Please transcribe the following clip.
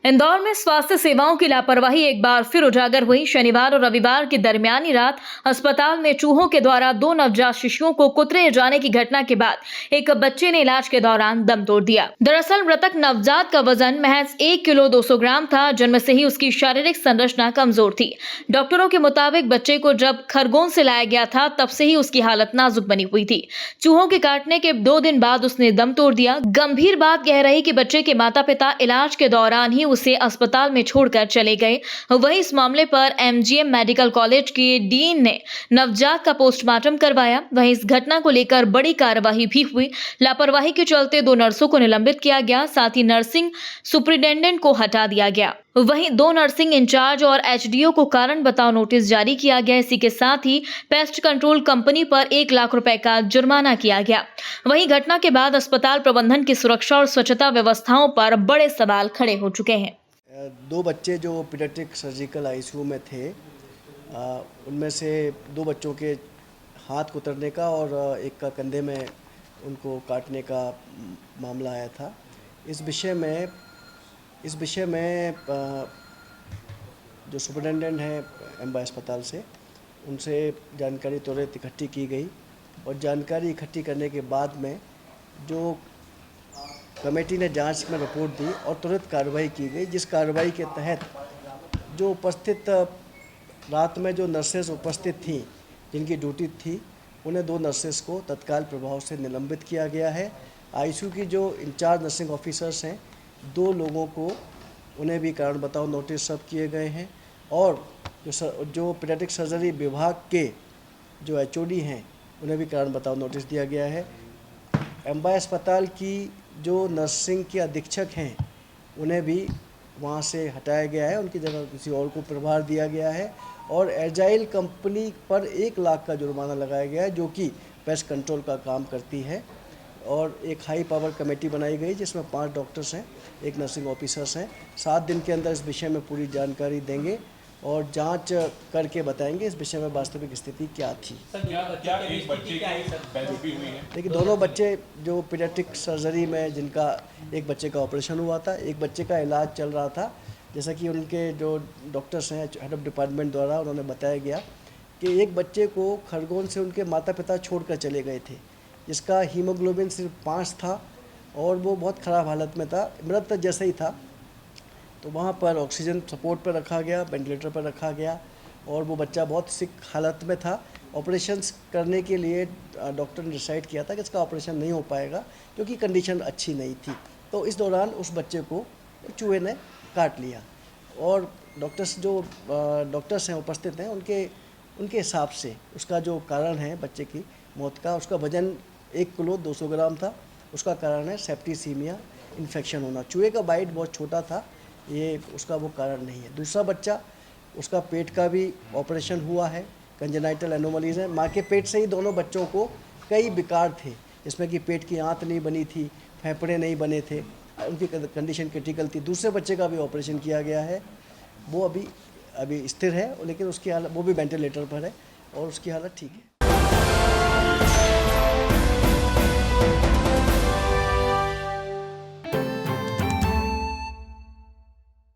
इंदौर में स्वास्थ्य सेवाओं की लापरवाही एक बार फिर उजागर हुई। शनिवार और रविवार की दरमियानी रात अस्पताल में चूहों के द्वारा 2 नवजात शिशुओं को कुतरे जाने की घटना के बाद एक बच्चे ने इलाज के दौरान दम तोड़ दिया। दरअसल मृतक नवजात का वजन महज 1 किलो 200 ग्राम था। जन्म से ही उसकी शारीरिक संरचना कमजोर थी। डॉक्टरों के मुताबिक बच्चे को जब खरगोन से लाया गया था तब से ही उसकी हालत नाजुक बनी हुई थी। चूहों के काटने के 2 दिन बाद उसने दम तोड़ दिया। गंभीर बात यह रही कि बच्चे के माता पिता इलाज के दौरान ही उसे अस्पताल में छोड़कर चले गए। वहीं इस मामले पर एमजीएम मेडिकल कॉलेज के डीन ने नवजात का पोस्टमार्टम करवाया। वहीं इस घटना को लेकर बड़ी कार्रवाई भी हुई। लापरवाही के चलते 2 नर्सों को निलंबित किया गया, साथ ही नर्सिंग सुपरिटेंडेंट को हटा दिया गया। वहीं 2 नर्सिंग इंचार्ज और एचडीओ को कारण बताओ नोटिस जारी किया गया। इसी के साथ ही पेस्ट कंट्रोल कंपनी पर 1 लाख रुपए का जुर्माना किया गया। वहीं घटना के बाद अस्पताल प्रबंधन की सुरक्षा और स्वच्छता व्यवस्थाओं पर बड़े सवाल खड़े हो चुके हैं। 2 बच्चे जो पीडियाट्रिक सर्जिकल आईसीयू में थे, उनमें से 2 बच्चों के हाथ कुतरने का और एक का कंधे में उनको काटने का मामला आया था। इस विषय में जो सुपरिटेंडेंट हैं एम्बा अस्पताल से, उनसे जानकारी त्वरित इकट्ठी की गई और जानकारी इकट्ठी करने के बाद में जो कमेटी ने जांच में रिपोर्ट दी और तुरंत कार्रवाई की गई, जिस कार्रवाई के तहत जो उपस्थित रात में जो नर्सेज उपस्थित थीं, जिनकी ड्यूटी थी, उन्हें 2 नर्सेज को तत्काल प्रभाव से निलंबित किया गया है। आईसीयू की जो इंचार्ज नर्सिंग ऑफिसर्स हैं, 2 लोगों को उन्हें भी कारण बताओ नोटिस सर्व किए गए हैं और जो पीडियाट्रिक सर्जरी विभाग के जो एचओडी हैं, उन्हें भी कारण बताओ नोटिस दिया गया है। एम्बा अस्पताल की जो नर्सिंग के अधीक्षक हैं, उन्हें भी वहाँ से हटाया गया है, उनकी जगह किसी और को प्रभार दिया गया है और एजाइल कंपनी पर 1 लाख का जुर्माना लगाया गया है, जो कि पेस्ट कंट्रोल का काम करती है। और एक हाई पावर कमेटी बनाई गई जिसमें 5 डॉक्टर्स हैं, 1 नर्सिंग ऑफिसर्स हैं। 7 दिन के अंदर इस विषय में पूरी जानकारी देंगे और जांच करके बताएंगे इस विषय में वास्तविक स्थिति क्या थी। क्या एक बच्चे की हुई है? देखिए, दोनों बच्चे जो पीडियाट्रिक सर्जरी में, जिनका एक बच्चे का ऑपरेशन हुआ था, एक बच्चे का इलाज चल रहा था। जैसा कि उनके जो डॉक्टर्स हैं हेड ऑफ डिपार्टमेंट द्वारा उन्होंने बताया गया कि एक बच्चे को खरगोन से उनके माता पिता छोड़कर चले गए थे, जिसका हीमोग्लोबिन सिर्फ 5 था और वो बहुत ख़राब हालत में था, मृत जैसा ही था। तो वहाँ पर ऑक्सीजन सपोर्ट पर रखा गया, वेंटिलेटर पर रखा गया और वो बच्चा बहुत सिक हालत में था। ऑपरेशंस करने के लिए डॉक्टर ने डिसाइड किया था कि इसका ऑपरेशन नहीं हो पाएगा क्योंकि कंडीशन अच्छी नहीं थी। तो इस दौरान उस बच्चे को चूहे ने काट लिया और डॉक्टर्स हैं उपस्थित हैं, उनके हिसाब से उसका जो कारण है बच्चे की मौत का, उसका वजन 1 किलो 200 ग्राम था। उसका कारण है सेप्टिसीमिया, इन्फेक्शन होना। चूहे का बाइट बहुत छोटा था, ये उसका वो कारण नहीं है। दूसरा बच्चा, उसका पेट का भी ऑपरेशन हुआ है, कंजेनाइटल एनोमलीज है। माँ के पेट से ही दोनों बच्चों को कई विकार थे, जिसमें कि पेट की आंत नहीं बनी थी, फेफड़े नहीं बने थे, उनकी कंडीशन क्रिटिकल थी। दूसरे बच्चे का भी ऑपरेशन किया गया है, वो अभी स्थिर है, लेकिन उसकी हालत, वो भी वेंटिलेटर पर है और उसकी हालत ठीक है।